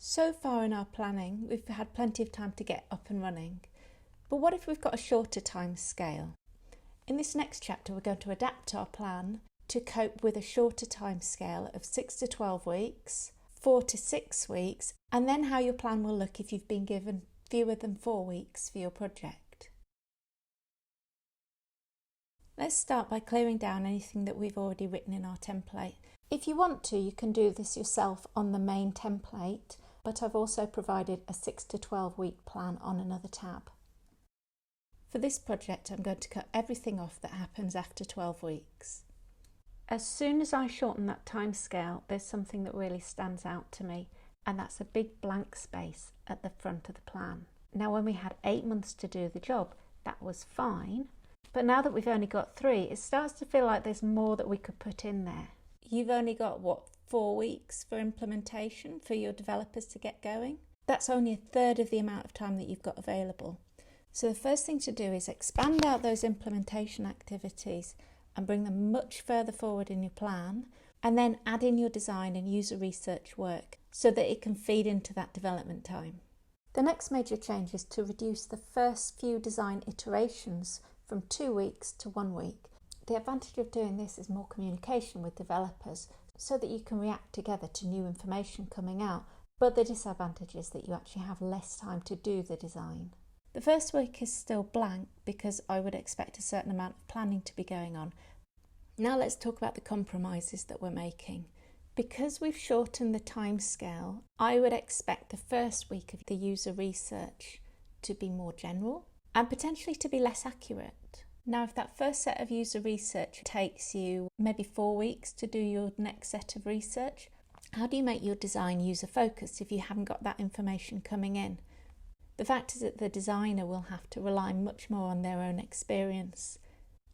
So far in our planning, we've had plenty of time to get up and running. But what if we've got a shorter time scale? In this next chapter, we're going to adapt our plan to cope with a shorter time scale of 6 to 12 weeks, 4 to 6 weeks, and then how your plan will look if you've been given fewer than 4 weeks for your project. Let's start by clearing down anything that we've already written in our template. If you want to, you can do this yourself on the main template, but I've also provided a 6 to 12 week plan on another tab. For this project, I'm going to cut everything off that happens after 12 weeks. As soon as I shorten that time scale, there's something that really stands out to me, and that's a big blank space at the front of the plan. Now, when we had 8 months to do the job, that was fine, but now that we've only got 3, it starts to feel like there's more that we could put in there. You've only got, 4 weeks for implementation for your developers to get going? That's only a third of the amount of time that you've got available. So the first thing to do is expand out those implementation activities and bring them much further forward in your plan, and then add in your design and user research work so that it can feed into that development time. The next major change is to reduce the first few design iterations from 2 weeks to 1 week. The advantage of doing this is more communication with developers so that you can react together to new information coming out, but the disadvantage is that you actually have less time to do the design. The first week is still blank because I would expect a certain amount of planning to be going on. Now let's talk about the compromises that we're making. Because we've shortened the time scale, I would expect the first week of the user research to be more general and potentially to be less accurate. Now, if that first set of user research takes you maybe 4 weeks to do your next set of research, how do you make your design user focused if you haven't got that information coming in? The fact is that the designer will have to rely much more on their own experience.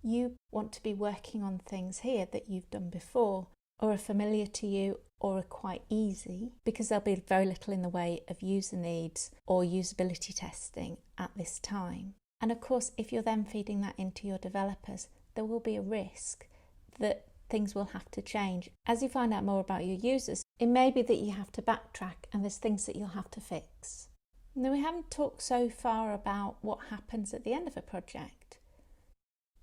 You want to be working on things here that you've done before, or are familiar to you, or are quite easy, because there'll be very little in the way of user needs or usability testing at this time. And of course, if you're then feeding that into your developers, there will be a risk that things will have to change. As you find out more about your users, it may be that you have to backtrack and there's things that you'll have to fix. Now, we haven't talked so far about what happens at the end of a project.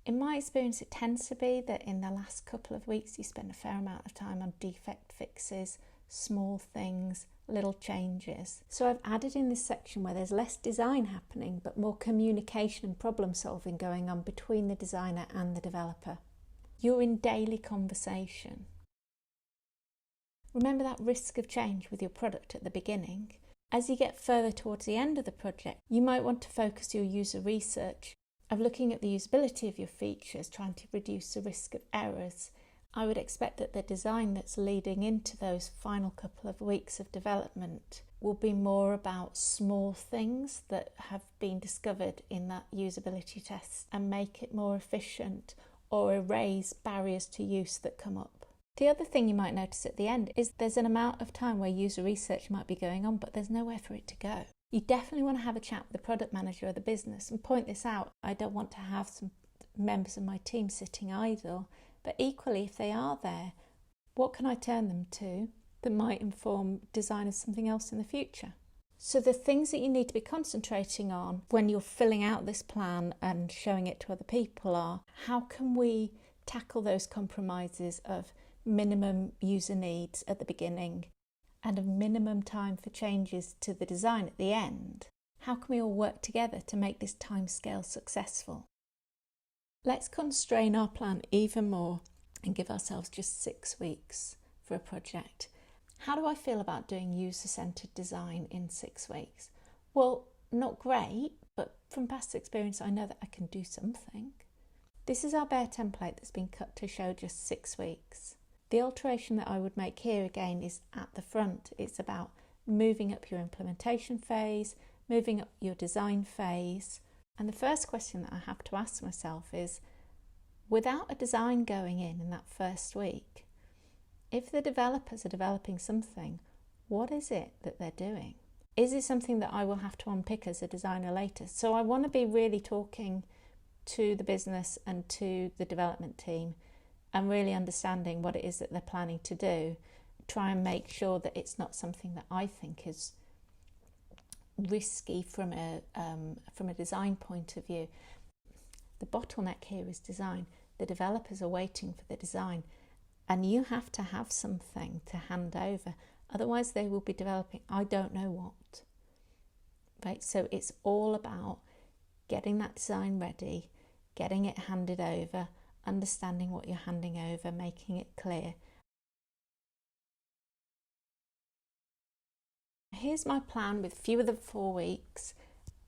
In my experience, it tends to be that in the last couple of weeks, you spend a fair amount of time on defect fixes, small things, little changes. So I've added in this section where there's less design happening, but more communication and problem solving going on between the designer and the developer. You're in daily conversation. Remember that risk of change with your product at the beginning. As you get further towards the end of the project, you might want to focus your user research of looking at the usability of your features, trying to reduce the risk of errors. I would expect that the design that's leading into those final couple of weeks of development will be more about small things that have been discovered in that usability test and make it more efficient or erase barriers to use that come up. The other thing you might notice at the end is there's an amount of time where user research might be going on, but there's nowhere for it to go. You definitely want to have a chat with the product manager of the business and point this out. I don't want to have some members of my team sitting idle, but equally, if they are there, what can I turn them to that might inform design of something else in the future? So the things that you need to be concentrating on when you're filling out this plan and showing it to other people are, how can we tackle those compromises of minimum user needs at the beginning and a minimum time for changes to the design at the end? How can we all work together to make this timescale successful? Let's constrain our plan even more and give ourselves just 6 weeks for a project. How do I feel about doing user-centered design in 6 weeks? Well, not great, but from past experience I know that I can do something. This is our bare template that's been cut to show just 6 weeks. The alteration that I would make here again is at the front. It's about moving up your implementation phase, moving up your design phase. And the first question that I have to ask myself is, without a design going in that first week, if the developers are developing something, what is it that they're doing? Is it something that I will have to unpick as a designer later? So I want to be really talking to the business and to the development team and really understanding what it is that they're planning to do, try and make sure that it's not something that I think is risky from a design point of view. The bottleneck here is design. The developers are waiting for the design, and you have to have something to hand over. Otherwise, they will be developing I don't know what. Right? So it's all about getting that design ready, getting it handed over, understanding what you're handing over, making it clear. Here's my plan with fewer than 4 weeks,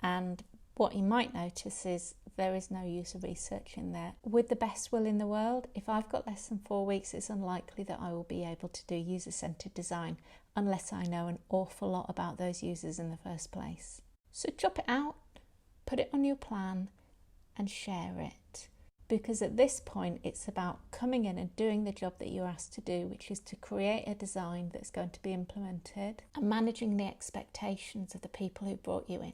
and what you might notice is there is no user research in there. With the best will in the world, if I've got less than 4 weeks, it's unlikely that I will be able to do user-centered design unless I know an awful lot about those users in the first place. So chop it out, put it on your plan, and share it. Because at this point, it's about coming in and doing the job that you're asked to do, which is to create a design that's going to be implemented and managing the expectations of the people who brought you in.